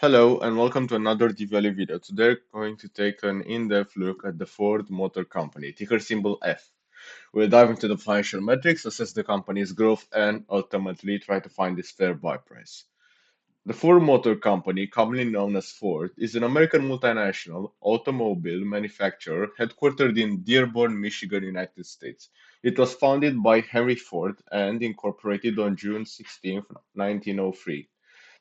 Hello and welcome to another D-Value video. Today we're going to take an in-depth look at the Ford Motor Company, ticker symbol F. We'll dive into the financial metrics, assess the company's growth, and ultimately try to find its fair buy price. The Ford Motor Company, commonly known as Ford, is an American multinational automobile manufacturer headquartered in Dearborn, Michigan, United States. It was founded by Henry Ford and incorporated on June 16, 1903.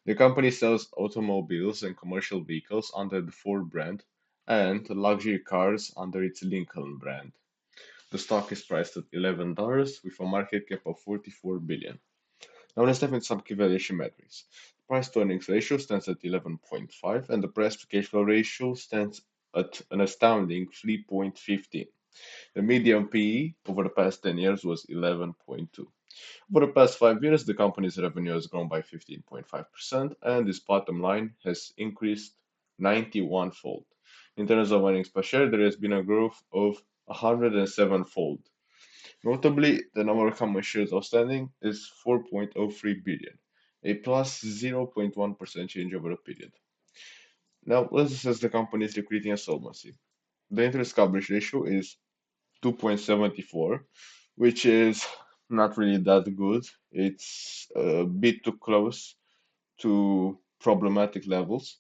The company sells automobiles and commercial vehicles under the Ford brand and luxury cars under its Lincoln brand. The stock is priced at $11 with a market cap of 44 billion. Now let's dive into some key valuation metrics. Price to earnings ratio stands at 11.5 and the price to cash flow ratio stands at an astounding 3.15. The median PE over the past 10 years was 11.2. Over the past 5 years, the company's revenue has grown by 15.5%, and its bottom line has increased 91-fold. In terms of earnings per share, there has been a growth of 107-fold. Notably, the number of common shares outstanding is 4.03 billion, a plus 0.1% change over a period. Now, let's assess the company's liquidity and solvency. The interest coverage ratio is 2.74, which is not really that good. It's a bit too close to problematic levels.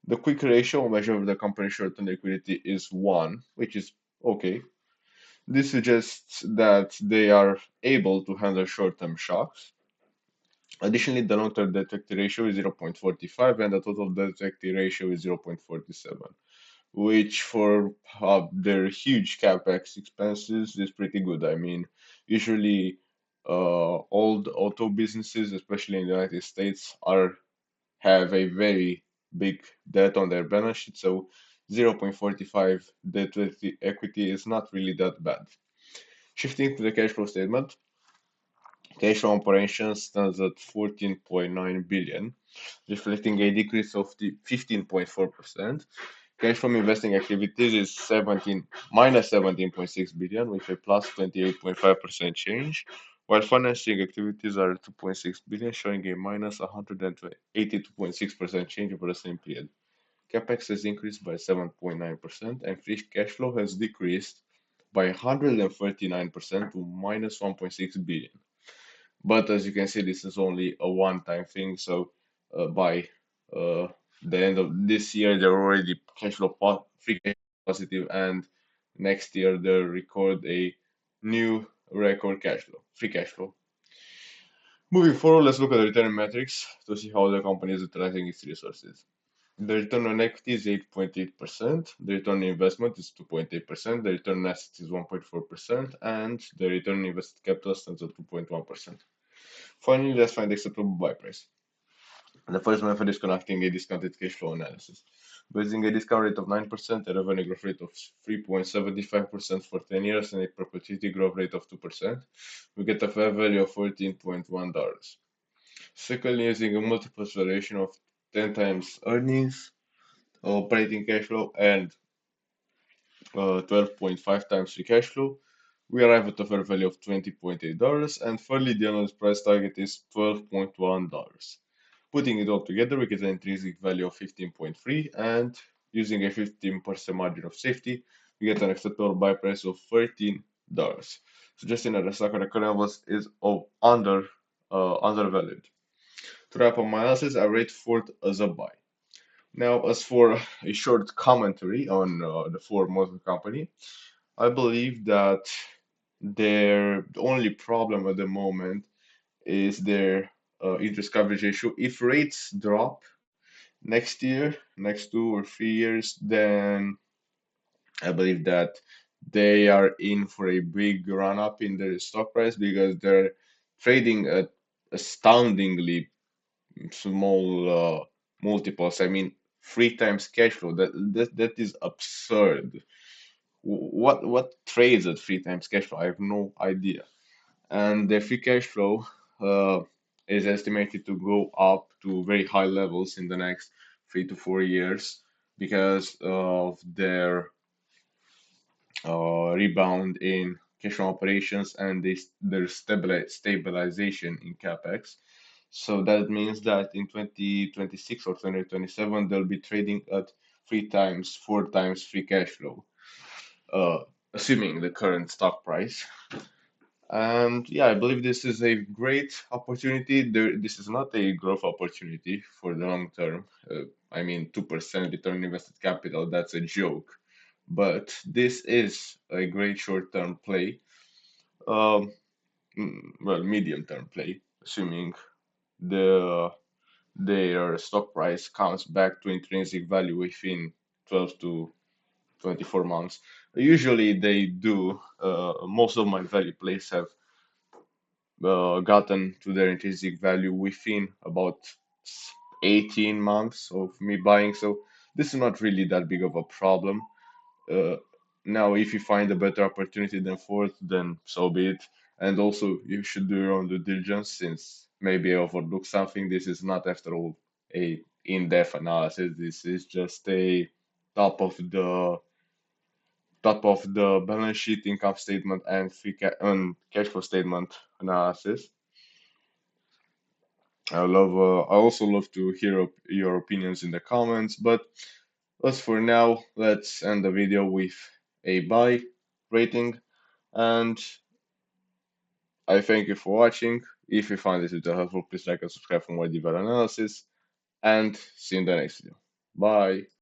The quick ratio measure of the company's short-term liquidity is 1, which is okay. This suggests that they are able to handle short-term shocks. Additionally, the long-term debt equity ratio is 0.45 and the total debt equity ratio is 0.47, which for their huge capex expenses is pretty good. I mean, usually old auto businesses, especially in the United States, are have a very big debt on their balance sheet, so 0.45 debt to equity is not really that bad. Shifting to the cash flow statement, cash from operations stands at 14.9 billion, reflecting a decrease of 15.4%. Cash from investing activities is 17 billion with a plus 28.5% change, while financing activities are 2.6 billion, showing a minus 182.6% change over the same period. Capex has increased by 7.9% and free cash flow has decreased by 139% to minus 1.6 billion. But as you can see, this is only a one-time thing, so by uh, the end of this year, they're already free cash flow positive, and next year they'll record a new record cash flow, free cash flow. Moving forward, let's look at the return metrics to see how the company is utilizing its resources. The return on equity is 8.8%, the return on investment is 2.8%, the return on assets is 1.4%, and the return on invested capital stands at 2.1%. Finally, let's find the acceptable buy price. The first method is conducting a discounted cash flow analysis. Using a discount rate of 9%, a revenue growth rate of 3.75% for 10 years, and a perpetuity growth rate of 2%, we get a fair value of $14.1. Secondly, using a multiple valuation of 10 times earnings, operating cash flow, and 12.5 times free cash flow, we arrive at a fair value of $20.8, and thirdly, the analyst price target is $12.1. Putting it all together, we get an intrinsic value of 15.3, and using a 15% margin of safety, we get an acceptable buy price of $13, suggesting that the stock at the current levels is undervalued. To wrap up my analysis, I rate Ford as a buy. Now, as for a short commentary on the Ford Motor Company, I believe that their only problem at the moment is their interest coverage ratio. If rates drop next year, next 2 or 3 years, then I believe that they are in for a big run up in their stock price because they're trading at astoundingly small multiples. I mean, 3 times cash flow. That is absurd. What trades at 3 times cash flow? I have no idea. And the free cash flow uh, is estimated to go up to very high levels in the next 3 to 4 years because of their rebound in cash from operations and their stabilization in capex. So that means that in 2026 or 2027, they'll be trading at three times, four times free cash flow, uh, assuming the current stock price. And yeah, I believe this is a great opportunity. This is not a growth opportunity for the long term. I mean, 2% return on invested capital, that's a joke. But this is a great short-term play, um, well, medium-term play, assuming the their stock price comes back to intrinsic value within 12 to 24 months. Usually they do. Most of my value plays have gotten to their intrinsic value within about 18 months of me buying. So this is not really that big of a problem. Uh, Now, if you find a better opportunity than Ford, then so be it. And also, you should do your own due diligence since maybe I overlooked something. This is not, after all, a in-depth analysis. This is just a top of the top of the balance sheet, income statement, and and cash flow statement analysis. I also love to hear your opinions in the comments. But as for now, let's end the video with a buy rating. And I thank you for watching. If you find this video helpful, please like and subscribe for more deeper analysis. And see you in the next video. Bye.